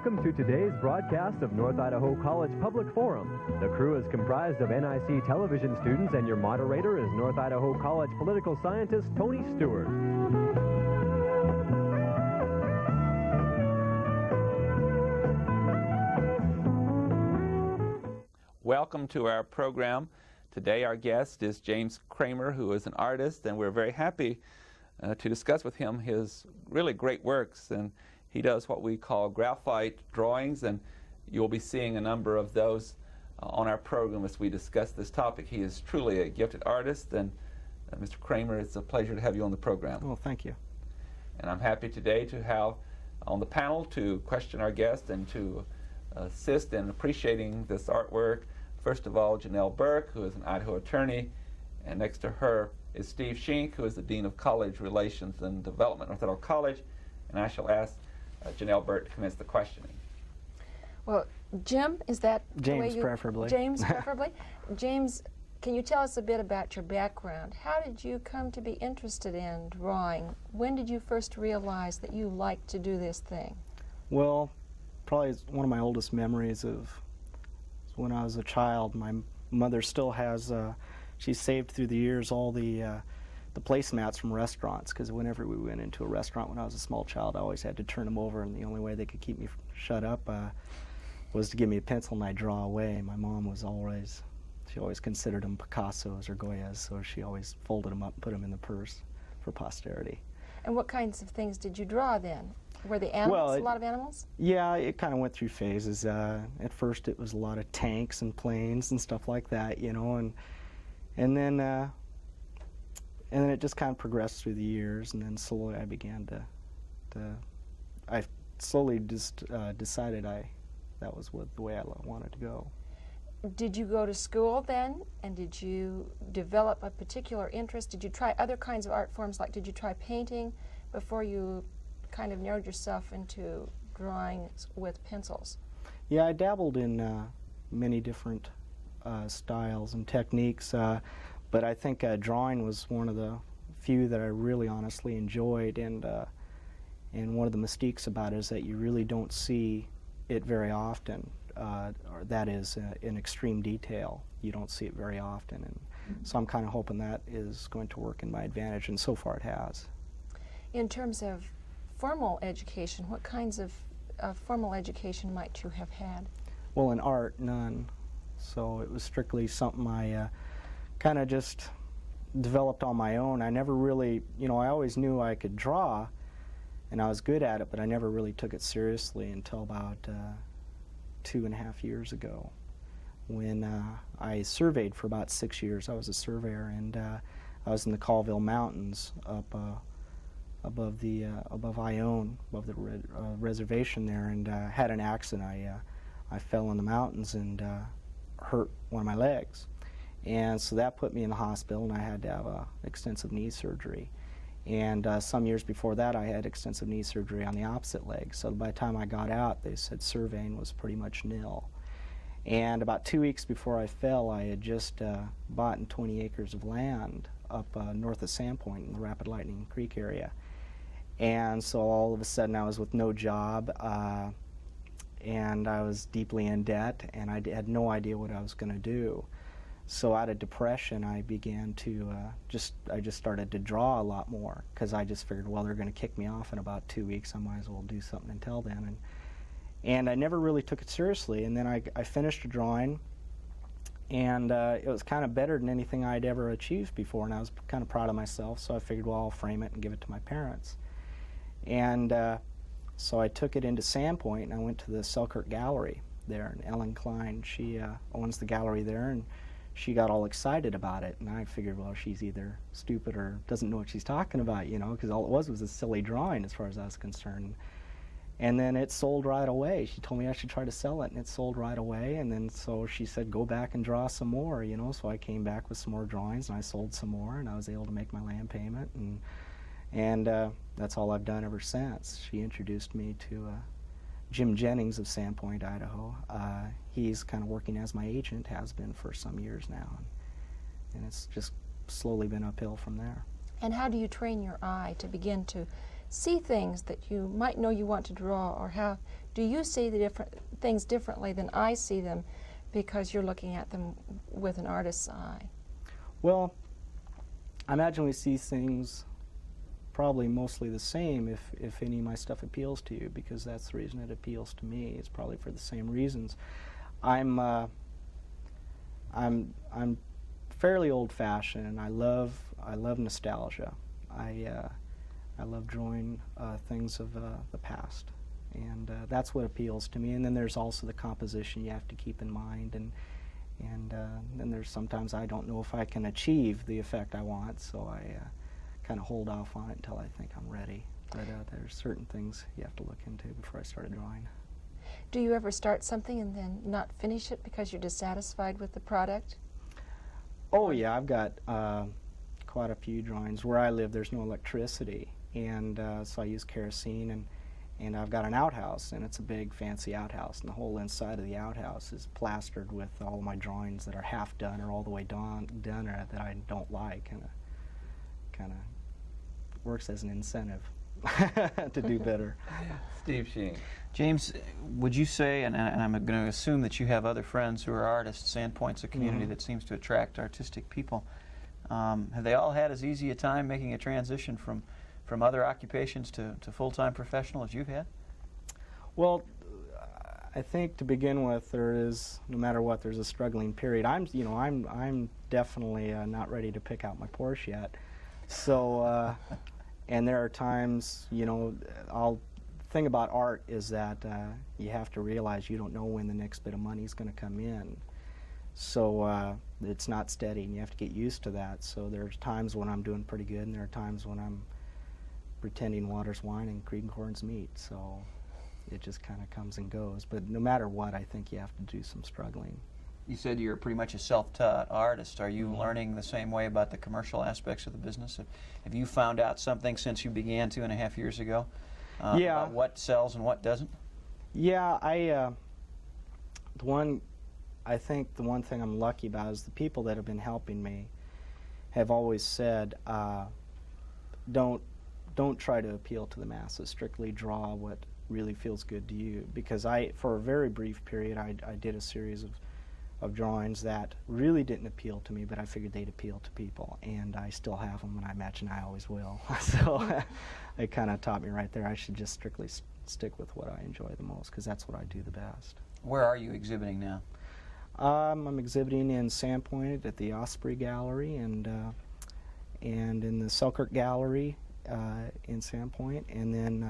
Welcome to today's broadcast of North Idaho College Public Forum. The crew is comprised of NIC television students, and your moderator is North Idaho College political scientist Tony Stewart. Welcome to our program. Today our guest is James Kramer, who is an artist, and we're very happy to discuss with him his really great works. And he does what we call graphite drawings, and you'll be seeing a number of those on our program as we discuss this topic. He is truly a gifted artist, and Mr. Kramer, it's a pleasure to have you on the program. Well, thank you. And I'm happy today to have on the panel to question our guest and to assist in appreciating this artwork. First of all, Janelle Burke, who is an Idaho attorney, and next to her is Steve Schenck, who is the Dean of College Relations and Development at North Idaho College, and I shall ask Janelle Burke to commence the questioning. Well, Jim, is that James, the way you... preferably. James, preferably. James, can you tell us a bit about your background? How did you come to be interested in drawing? When did you first realize that you liked to do this thing? Well, probably one of my oldest memories of when I was a child. My mother still has, she's saved through the years all the placemats from restaurants, because whenever we went into a restaurant when I was a small child, I always had to turn them over, and the only way they could keep me shut up was to give me a pencil and I'd draw away. My mom was always, she always considered them Picassos or Goyas, so she always folded them up and put them in the purse for posterity. And what kinds of things did you draw then? Were the animals, well, a lot of animals? Yeah, it kind of went through phases. At first it was a lot of tanks and planes and stuff like that, you know, and then it just kind of progressed through the years, and then slowly I began I slowly just decided that was the way I wanted to go. Did you go to school then, and did you develop a particular interest? Did you try other kinds of art forms, like did you try painting before you kind of narrowed yourself into drawing with pencils? Yeah, I dabbled in many different styles and techniques, but I think drawing was one of the few that I really honestly enjoyed, and one of the mystiques about it is that you really don't see it very often, or that is in extreme detail. You don't see it very often, and so I'm kind of hoping that is going to work in my advantage, and so far it has. In terms of formal education, what kinds of formal education might you have had? Well, in art, none. So it was strictly something I kind of just developed on my own. I never really, you know, I always knew I could draw, and I was good at it, but I never really took it seriously until about 2.5 years ago, when I surveyed for about 6 years. I was a surveyor, and I was in the Colville Mountains up above Ione, above the reservation there, and had an accident. I fell in the mountains and hurt one of my legs, and so that put me in the hospital, and I had to have extensive knee surgery. And some years before that, I had extensive knee surgery on the opposite leg. So by the time I got out, they said surveying was pretty much nil. And about 2 weeks before I fell, I had just bought 20 acres of land up north of Sandpoint in the Rapid Lightning Creek area. And so all of a sudden I was with no job, and I was deeply in debt, and I had no idea what I was going to do. So out of depression, I began to I just started to draw a lot more, because I just figured, well, they're going to kick me off in about 2 weeks. I might as well do something until then. And I never really took it seriously. And then I finished a drawing, and it was kind of better than anything I'd ever achieved before, and I was kind of proud of myself. So I figured, well, I'll frame it and give it to my parents. And so I took it into Sandpoint, and I went to the Selkirk Gallery there, and Ellen Klein, she owns the gallery there, and she got all excited about it, and I figured, well, she's either stupid or doesn't know what she's talking about, you know, because all it was a silly drawing as far as I was concerned. And then it sold right away. She told me I should try to sell it, and it sold right away. And then so she said, go back and draw some more, you know. So I came back with some more drawings, and I sold some more, and I was able to make my land payment, and that's all I've done ever since. She introduced me to Jim Jennings of Sandpoint, Idaho. He's kind of working as my agent, has been for some years now, and it's just slowly been uphill from there. And how do you train your eye to begin to see things that you might know you want to draw, or how Do you see the things differently than I see them because you're looking at them with an artist's eye? Well, I imagine we see things probably mostly the same if any of my stuff appeals to you, because that's the reason it appeals to me. It's probably for the same reasons. I'm fairly old-fashioned, and I love nostalgia. I love drawing things of the past, and that's what appeals to me. And then there's also the composition you have to keep in mind, and then there's sometimes I don't know if I can achieve the effect I want, so I kind of hold off on it until I think I'm ready. But there's certain things you have to look into before I start drawing. Do you ever start something and then not finish it because you're dissatisfied with the product? Oh yeah, I've got quite a few drawings. Where I live, there's no electricity, and so I use kerosene, and I've got an outhouse, and it's a big fancy outhouse, and the whole inside of the outhouse is plastered with all my drawings that are half done or all the way done or that I don't like, and kind of works as an incentive to do better. Steve Sheen. James, would you say, and I'm going to assume that you have other friends who are artists, Sandpoint's a community that seems to attract artistic people. Have they all had as easy a time making a transition from other occupations to full-time professional as you've had? Well, I think to begin with, there is, no matter what, there's a struggling period. I'm definitely not ready to pick out my Porsche yet. So, and there are times, the thing about art is that you have to realize you don't know when the next bit of money is going to come in. So it's not steady, and you have to get used to that. So there's times when I'm doing pretty good, and there are times when I'm pretending water's wine and cream corn's meat. So it just kind of comes and goes. But no matter what, I think you have to do some struggling. You said you're pretty much a self-taught artist. Are you learning the same way about the commercial aspects of the business? Have you found out something since you began 2.5 years ago about what sells and what doesn't? Yeah, I think the one thing I'm lucky about is the people that have been helping me have always said, don't try to appeal to the masses. Strictly draw what really feels good to you. Because for a very brief period, I did a series of drawings that really didn't appeal to me, but I figured they'd appeal to people, and I still have them, and I imagine I always will. So it kind of taught me right there I should just strictly stick with what I enjoy the most, because that's what I do the best. Where are you exhibiting now? I'm exhibiting in Sandpoint at the Osprey Gallery, and in the Selkirk Gallery in Sandpoint, and then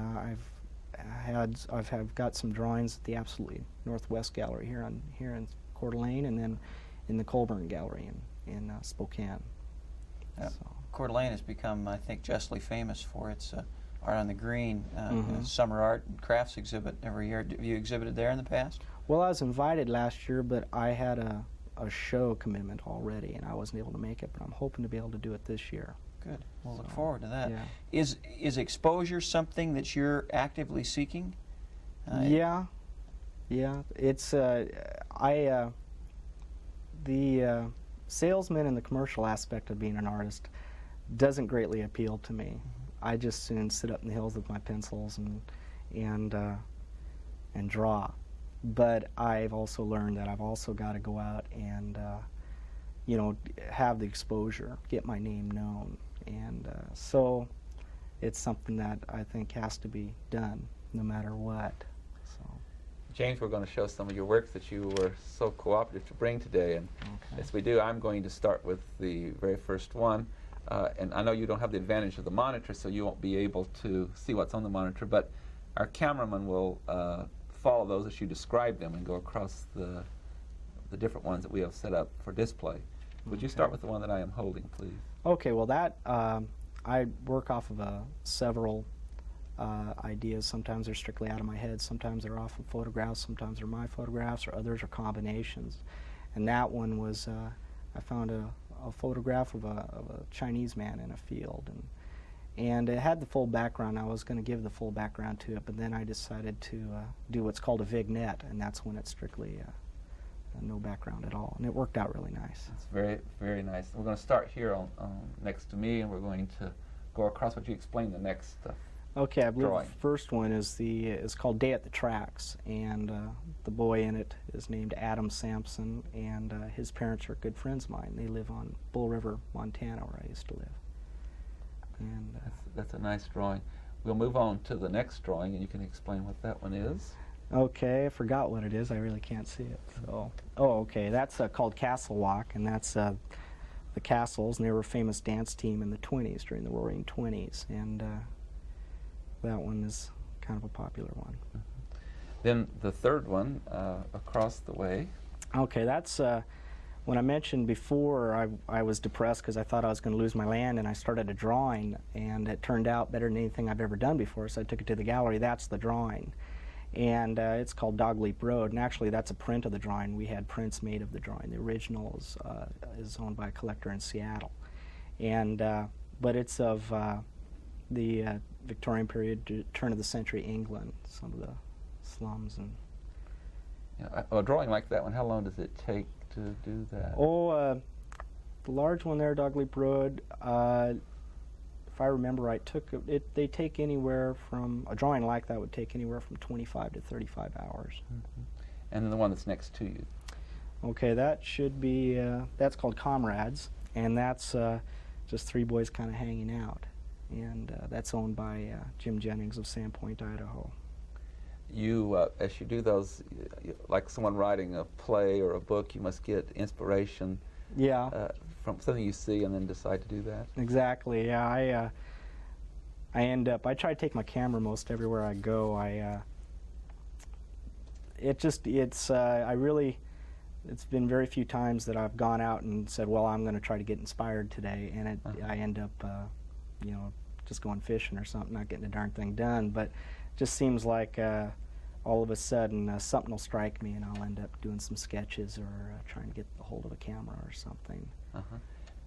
I've got some drawings at the Absolutely Northwest Gallery here in Coeur d'Alene, and then in the Colburn Gallery in Spokane. So. Coeur d'Alene has become, I think, justly famous for its Art on the Green, summer art and crafts exhibit every year. Have you exhibited there in the past? Well, I was invited last year, but I had a show commitment already, and I wasn't able to make it, but I'm hoping to be able to do it this year. Good. We'll look forward to that. Yeah. Is exposure something that you're actively seeking? Yeah. It's the salesman and the commercial aspect of being an artist doesn't greatly appeal to me. I just soon sit up in the hills with my pencils and draw. But I've also learned that I've also got to go out and have the exposure, get my name known, and so it's something that I think has to be done no matter what. James, we're going to show some of your works that you were so cooperative to bring today, and as we do, I'm going to start with the very first one, and I know you don't have the advantage of the monitor, so you won't be able to see what's on the monitor, but our cameraman will follow those as you describe them and go across the different ones that we have set up for display. Would you start with the one that I am holding, please? Okay, well that, I work off of several ideas. Sometimes they're strictly out of my head, sometimes they're off of photographs, sometimes they're my photographs, or others are combinations. And that one was, I found a photograph of a Chinese man in a field, and it had the full background. I was going to give the full background to it, but then I decided to do what's called a vignette, and that's when it's strictly no background at all, and it worked out really nice. It's very, very nice. We're going to start here on next to me, and we're going to go across what you explained the next Okay, I believe drawing? the first one is called Day at the Tracks, and the boy in it is named Adam Sampson, and his parents are good friends of mine. They live on Bull River, Montana, where I used to live. And That's a nice drawing. We'll move on to the next drawing, and you can explain what that one is. okay, I forgot what it is. I really can't see it. So, oh, okay, that's called Castle Walk, and that's the Castles, and they were a famous dance team in the 20s, during the Roaring 20s, and that one is kind of a popular one. Then the third one, across the way. Okay, that's when I mentioned before I was depressed because I thought I was going to lose my land, and I started a drawing, and it turned out better than anything I've ever done before, so I took it to the gallery. That's the drawing, and it's called Dogleap Road, and actually that's a print of the drawing. We had prints made of the drawing. The original is owned by a collector in Seattle, and but it's of the Victorian period, turn of the century England, some of the slums. And A drawing like that one, how long does it take to do that? oh, the large one there, Dogleap Road, if I remember right, they take anywhere from, a drawing like that would take anywhere from 25 to 35 hours. Mm-hmm. And then the one that's next to you. Okay, that should be, that's called Comrades, and that's just three boys kind of hanging out. And that's owned by Jim Jennings of Sandpoint, Idaho. You, as you do those, like someone writing a play or a book, you must get inspiration Yeah, from something you see and then decide to do that. exactly. Yeah, I try to take my camera most everywhere I go. It's been very few times that I've gone out and said, well, I'm going to try to get inspired today, and I end up, just going fishing or something, not getting a darn thing done. But it just seems like all of a sudden something will strike me, and I'll end up doing some sketches or trying to get a hold of a camera or something.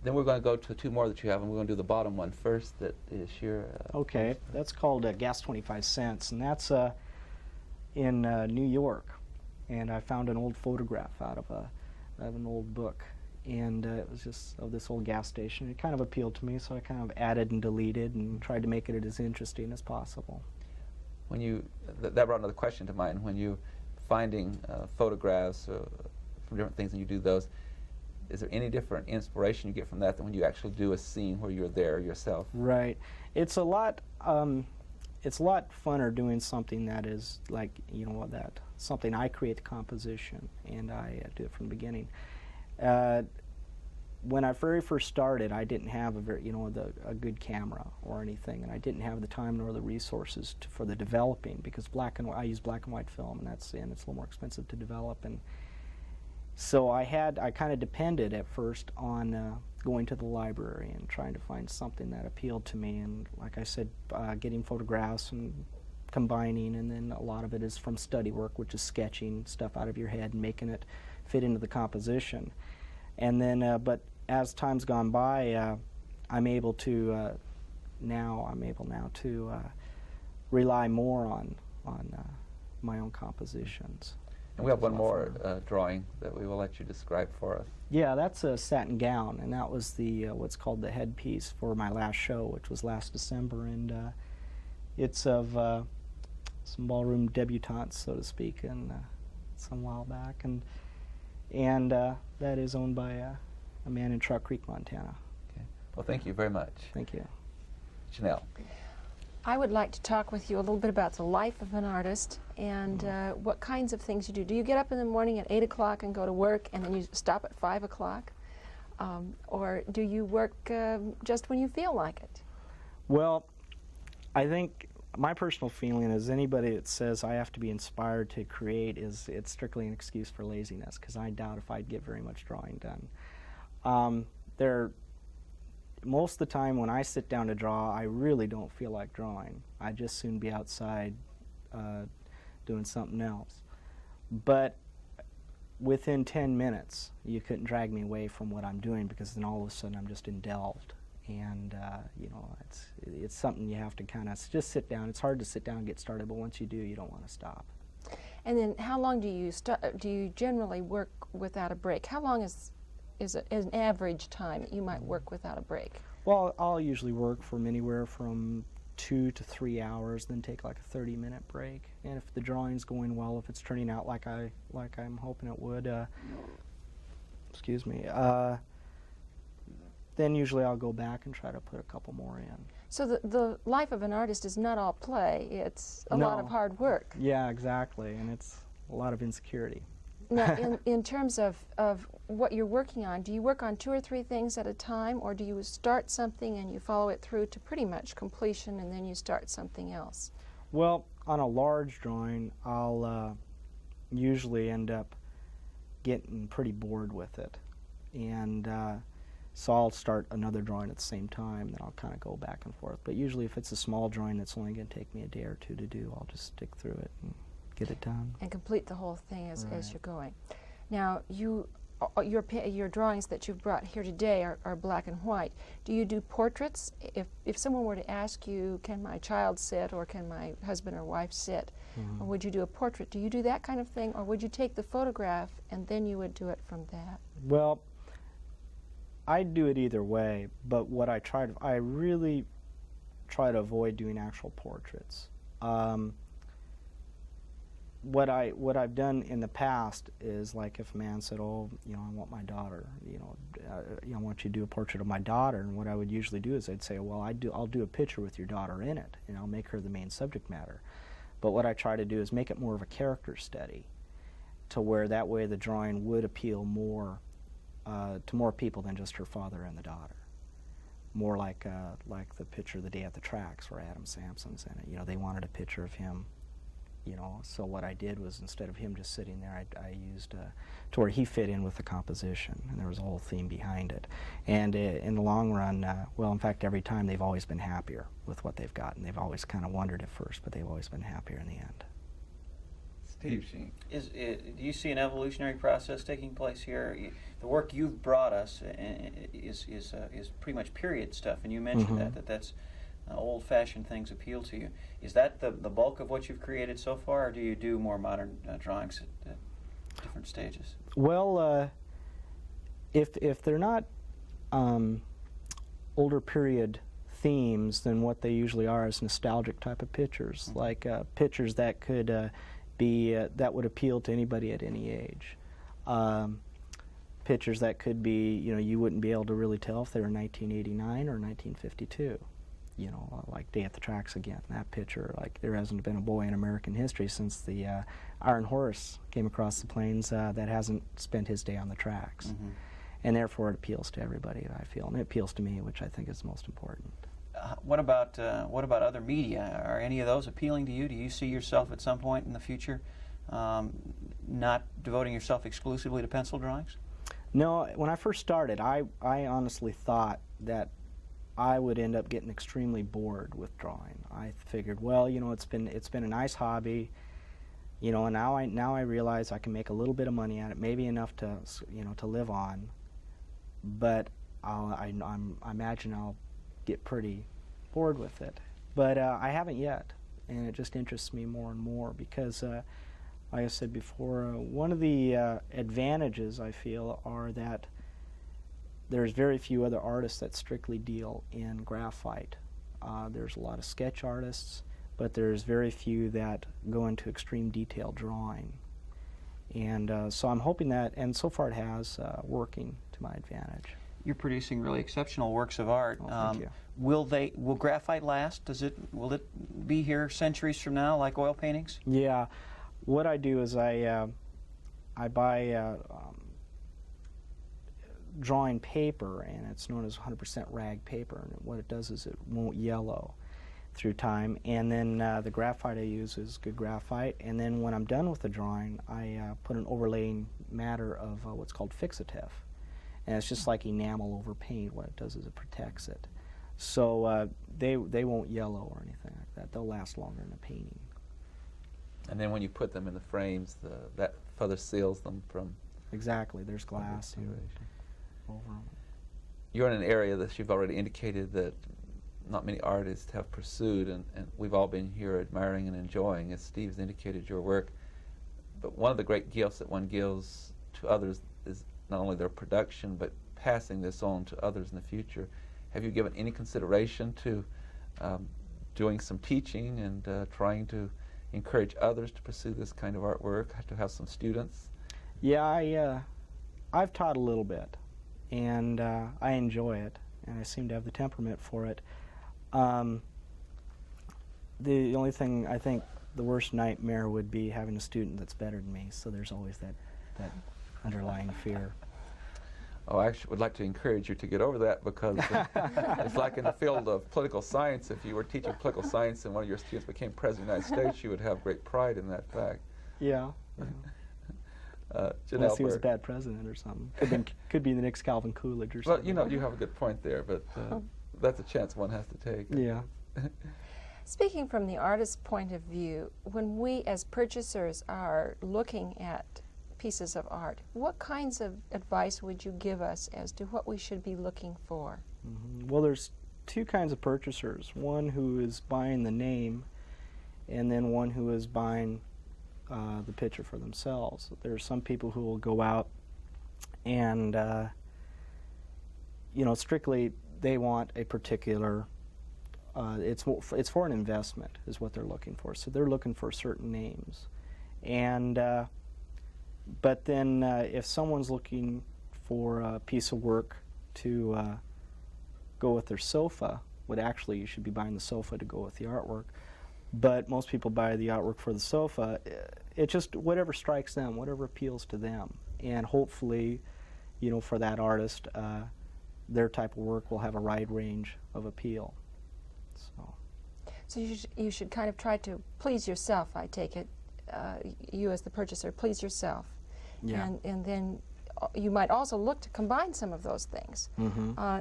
Then we're going to go to two more that you have, and we're going to do the bottom one first. That is your. Okay, that's called Gas 25 Cents, and that's in New York. And I found an old photograph out of an old book, and it was just of this old gas station. It kind of appealed to me, so I kind of added and deleted and tried to make it as interesting as possible. When you, that brought another question to mind. When you finding photographs from different things and you do those, is there any different inspiration you get from that than when you actually do a scene where you're there yourself? Right. It's a lot funner doing something that is like, something I create the composition and I do it from the beginning. When I very first started, I didn't have a good camera or anything, and I didn't have the time nor the resources for the developing, because I use black and white film, and it's a little more expensive to develop. And so I kind of depended at first on going to the library and trying to find something that appealed to me, and like I said, getting photographs and combining, and then a lot of it is from study work, which is sketching stuff out of your head and making it fit into the composition. And then, but as time's gone by, I'm able now to rely more on my own compositions. And we have one more drawing that we will let you describe for us. Yeah, that's a satin gown, and that was the what's called the headpiece for my last show, which was last December, and it's of some ballroom debutantes, so to speak, and some while back, and that is owned by a man in Trout Creek, Montana. Okay. Well, thank you very much. Thank you. Chanel. I would like to talk with you a little bit about the life of an artist and what kinds of things you do. Do you get up in the morning at 8 o'clock and go to work, and then you stop at 5 o'clock? Or do you work just when you feel like it? Well, I think my personal feeling is anybody that says I have to be inspired to create it's strictly an excuse for laziness, because I doubt if I'd get very much drawing done. Most of the time when I sit down to draw, I really don't feel like drawing. I'd just soon be outside doing something else. But within 10 minutes, you couldn't drag me away from what I'm doing, because then all of a sudden I'm just indelved. And it's something you have to kind of just sit down. It's hard to sit down and get started, but once you do, you don't want to stop. And then how long do you generally work without a break? How long is an average time that you might work without a break? Well, I'll usually work from anywhere from 2 to 3 hours, then take like a 30-minute break. And if the drawing's going well, if it's turning out like I'm hoping it would, excuse me, then usually I'll go back and try to put a couple more in. So the life of an artist is not all play. It's a lot of hard work. Yeah, exactly, and it's a lot of insecurity. Now, in terms of what you're working on, do you work on 2 or 3 things at a time, or do you start something and you follow it through to pretty much completion and then you start something else? Well, on a large drawing, I'll usually end up getting pretty bored with it. And so I'll start another drawing at the same time, then I'll kind of go back and forth. But usually if it's a small drawing that's only going to take me a day or 2 to do, I'll just stick through it and get it done. And complete the whole thing as Right. you're going. Now, your drawings that you've brought here today are black and white. Do you do portraits? If someone were to ask you, can my child sit, or can my husband or wife sit, or would you do a portrait? Do you do that kind of thing, or would you take the photograph and then you would do it from that? Well, I do it either way, but what I really try to avoid doing actual portraits. What I've done in the past is, like, if a man said, "Oh, you know, I want my daughter, I want you to do a portrait of my daughter," and what I would usually do is I'd say, "Well, I'll do a picture with your daughter in it, and I'll make her the main subject matter." But what I try to do is make it more of a character study, to where that way the drawing would appeal more to more people than just her father and the daughter. More like the picture "The Day at the Tracks" where Adam Sampson's in it. They wanted a picture of him. So what I did was, instead of him just sitting there, I used to where he fit in with the composition, and there was a whole theme behind it. And in the long run, well, in fact, every time they've always been happier with what they've gotten. They've always kind of wondered at first, but they've always been happier in the end. Steve Sheen. Do you see an evolutionary process taking place here? The work you've brought us is pretty much period stuff, and you mentioned that's old-fashioned things appeal to you. Is that the bulk of what you've created so far, or do you do more modern drawings at different stages? Well, if they're not older period themes, then what they usually are is nostalgic type of pictures, like pictures that could that would appeal to anybody at any age. Pictures that could be, you wouldn't be able to really tell if they were 1989 or 1952. Like "Day at the Tracks" again. That picture, like, there hasn't been a boy in American history since the Iron Horse came across the plains that hasn't spent his day on the tracks. And therefore it appeals to everybody, I feel, and it appeals to me, which I think is most important. What about other media? Are any of those appealing to you? Do you see yourself at some point in the future not devoting yourself exclusively to pencil drawings? No, when I first started, I honestly thought that I would end up getting extremely bored with drawing. I figured, well, it's been a nice hobby, and now I realize I can make a little bit of money at it, maybe enough to to live on, but I imagine I'll get pretty bored with it. But I haven't yet, and it just interests me more and more because, like I said before, one of the advantages I feel are that there's very few other artists that strictly deal in graphite. There's a lot of sketch artists, but there's very few that go into extreme detail drawing. And so I'm hoping that, and so far it has, working to my advantage. You're producing really exceptional works of art. Oh, thank you. Will graphite last? Will it be here centuries from now, like oil paintings? Yeah, what I do is I buy drawing paper, and it's known as 100% rag paper, and what it does is it won't yellow through time. And then the graphite I use is good graphite, and then when I'm done with the drawing, I put an overlaying matter of what's called fixative, and it's just like enamel over paint. What it does is it protects it, so they won't yellow or anything like that. They'll last longer in the painting. And then when you put them in the frames, that further seals them from... Exactly, there's glass over them. You're in an area that you've already indicated that not many artists have pursued, and we've all been here admiring and enjoying, as Steve's indicated, your work. But one of the great gifts that one gives to others is not only their production, but passing this on to others in the future. Have you given any consideration to doing some teaching and trying to encourage others to pursue this kind of artwork, to have some students? Yeah, I've taught a little bit, and I enjoy it, and I seem to have the temperament for it. The only thing, I think the worst nightmare would be having a student that's better than me, so there's always that underlying fear. Oh, I actually would like to encourage you to get over that, because it's like in the field of political science. If you were teaching political science and one of your students became President of the United States, you would have great pride in that fact. Yeah. Unless he was a bad president or something. Could be the next Calvin Coolidge or something. Well, you have a good point there, but that's a chance one has to take. Yeah. Speaking from the artist's point of view, when we as purchasers are looking at pieces of art, what kinds of advice would you give us as to what we should be looking for? Well, there's two kinds of purchasers. One who is buying the name, and then one who is buying the picture for themselves. There are some people who will go out and, strictly they want a particular, it's for an investment is what they're looking for. So they're looking for certain names. And, but then if someone's looking for a piece of work to go with their sofa, you should be buying the sofa to go with the artwork. But most people buy the artwork for the sofa. It's just whatever strikes them, whatever appeals to them. And hopefully, for that artist, their type of work will have a wide range of appeal. So you should kind of try to please yourself, I take it. You as the purchaser, please yourself. Yeah. And then you might also look to combine some of those things.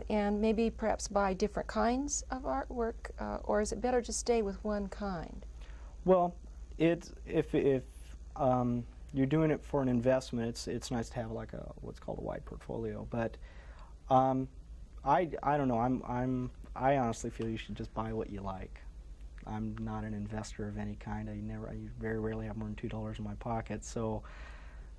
And maybe perhaps buy different kinds of artwork, or is it better to stay with one kind? Well, if you're doing it for an investment, it's nice to have like what's called a wide portfolio. But I don't know. I honestly feel you should just buy what you like. I'm not an investor of any kind. I very rarely have more than $2 in my pocket. So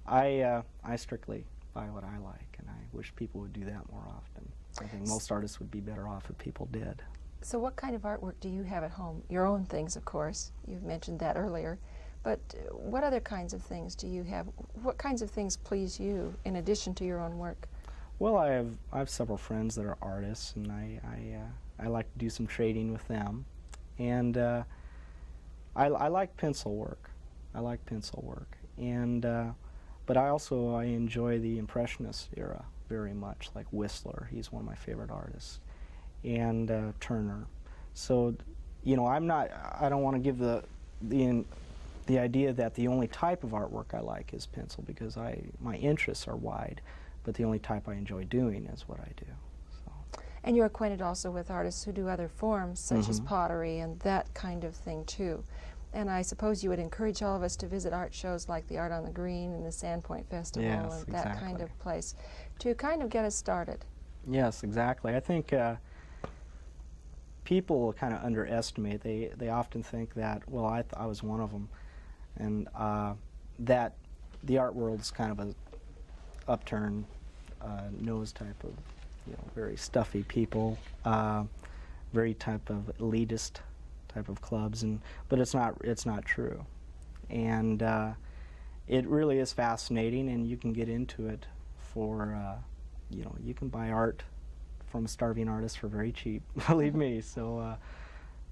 I strictly buy what I like, and I wish people would do that more often. I think most artists would be better off if people did. So what kind of artwork do you have at home? Your own things, of course. You've mentioned that earlier. But what other kinds of things do you have? What kinds of things please you in addition to your own work? Well, I have several friends that are artists, and I like to do some trading with them. And I like pencil work. And but I enjoy the Impressionist era very much, like Whistler. He's one of my favorite artists, and Turner. So, I don't want to give the idea that the only type of artwork I like is pencil, because my interests are wide, but the only type I enjoy doing is what I do. So. And you're acquainted also with artists who do other forms, such as pottery and that kind of thing too. And I suppose you would encourage all of us to visit art shows like the Art on the Green and the Sandpoint Festival Yes, and that kind of place to kind of get us started. Yes, exactly. I think people kind of underestimate. They often think that, well, I was one of them, and that the art world's kind of a upturned nose type of, very stuffy people, very type of elitist type of clubs, but it's not true. And it really is fascinating, and you can get into it for you can buy art from a starving artist for very cheap, believe me. So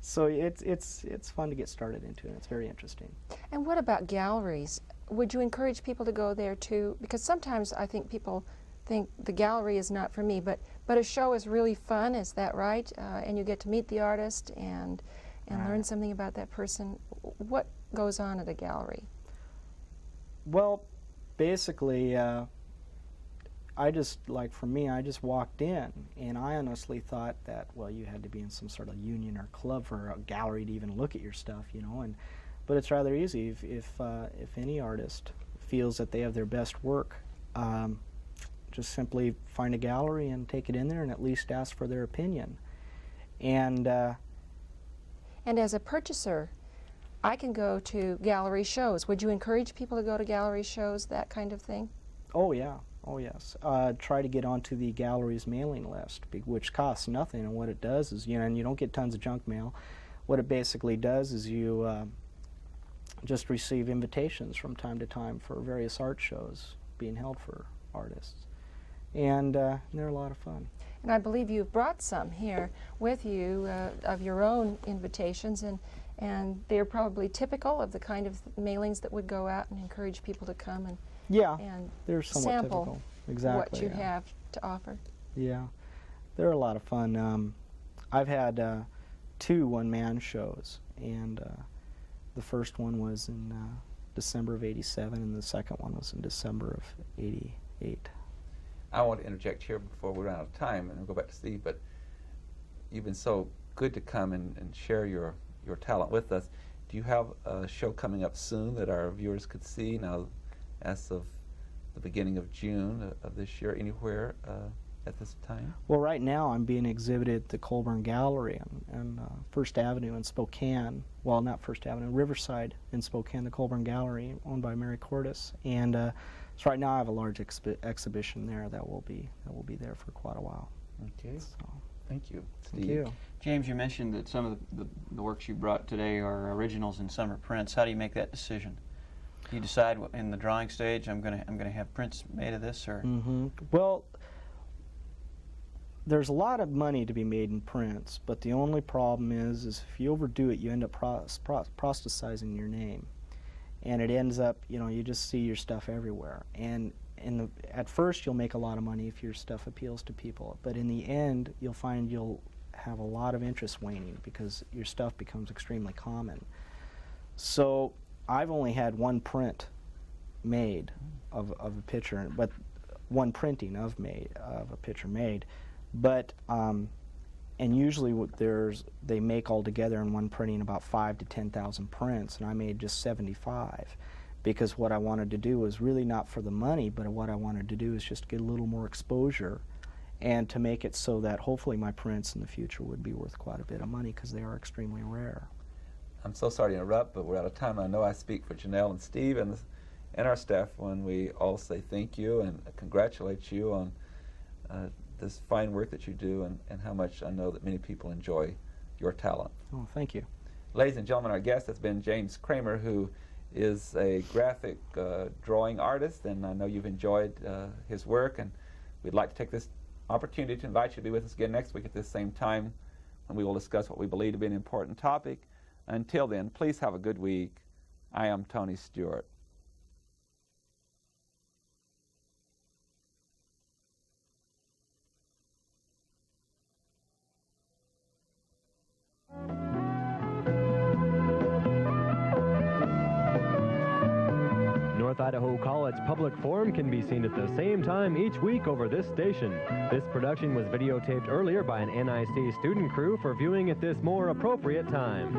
it's fun to get started into, and it's very interesting. And what about galleries? Would you encourage people to go there too? Because sometimes I think people think the gallery is not for me, but a show is really fun. Is that right? And you get to meet the artist and learn something about that person. What goes on at a gallery? Well, basically, I just walked in, and I honestly thought that, well, you had to be in some sort of union or club for a gallery to even look at your stuff, but it's rather easy. If any artist feels that they have their best work, just simply find a gallery and take it in there and at least ask for their opinion. And as a purchaser, I can go to gallery shows. Would you encourage people to go to gallery shows, that kind of thing? Oh, yeah. Oh, yes. Try to get onto the gallery's mailing list, which costs nothing, and what it does is, and you don't get tons of junk mail. what it basically does is you just receive invitations from time to time for various art shows being held for artists. And they're a lot of fun. And I believe you've brought some here with you of your own invitations, and they're probably typical of the kind of mailings that would go out and encourage people to come and, and they're somewhat sample typical. Exactly, what you have to offer. Yeah, they're a lot of fun. I've had 2 one-man shows, and the first one was in December of '87, and the second one was in December of '88. I want to interject here before we run out of time, and we'll go back to Steve, but you've been so good to come and share your talent with us. Do you have a show coming up soon that our viewers could see now as of the beginning of June of this year anywhere at this time? Well, right now I'm being exhibited at the Colburn Gallery on First Avenue in Spokane. Well, not First Avenue, Riverside in Spokane, the Colburn Gallery, owned by Mary Cordes. And so right now I have a large exhibition there that will be there for quite a while. Okay. So, thank you, Steve. thank you. James, you mentioned that some of the works you brought today are originals and some are prints. How do you make that decision? Do you decide in the drawing stage, I'm gonna have prints made of this, or? Well, there's a lot of money to be made in prints, but the only problem is if you overdo it, you end up proselytizing your name, and it ends up, you just see your stuff everywhere. And at first, you'll make a lot of money if your stuff appeals to people, but in the end, you'll find you'll have a lot of interest waning because your stuff becomes extremely common. So I've only had one print made of a picture, but one printing of a picture made. But and usually they make all together in one printing about 5,000 to 10,000 prints, and I made just 75 because what I wanted to do was really not for the money, but what I wanted to do is just get a little more exposure and to make it so that hopefully my prints in the future would be worth quite a bit of money because they are extremely rare. I'm so sorry to interrupt, but we're out of time. I know I speak for Janelle and Steve and our staff when we all say thank you and congratulate you on this fine work that you do and how much I know that many people enjoy your talent. Oh, thank you. Ladies and gentlemen, our guest has been James Kramer, who is a graphic drawing artist, and I know you've enjoyed his work, and we'd like to take this opportunity to invite you to be with us again next week at this same time when we will discuss what we believe to be an important topic. Until then, please have a good week. I am Tony Stewart. North Idaho College Public Forum can be seen at the same time each week over this station. This production was videotaped earlier by an NIC student crew for viewing at this more appropriate time.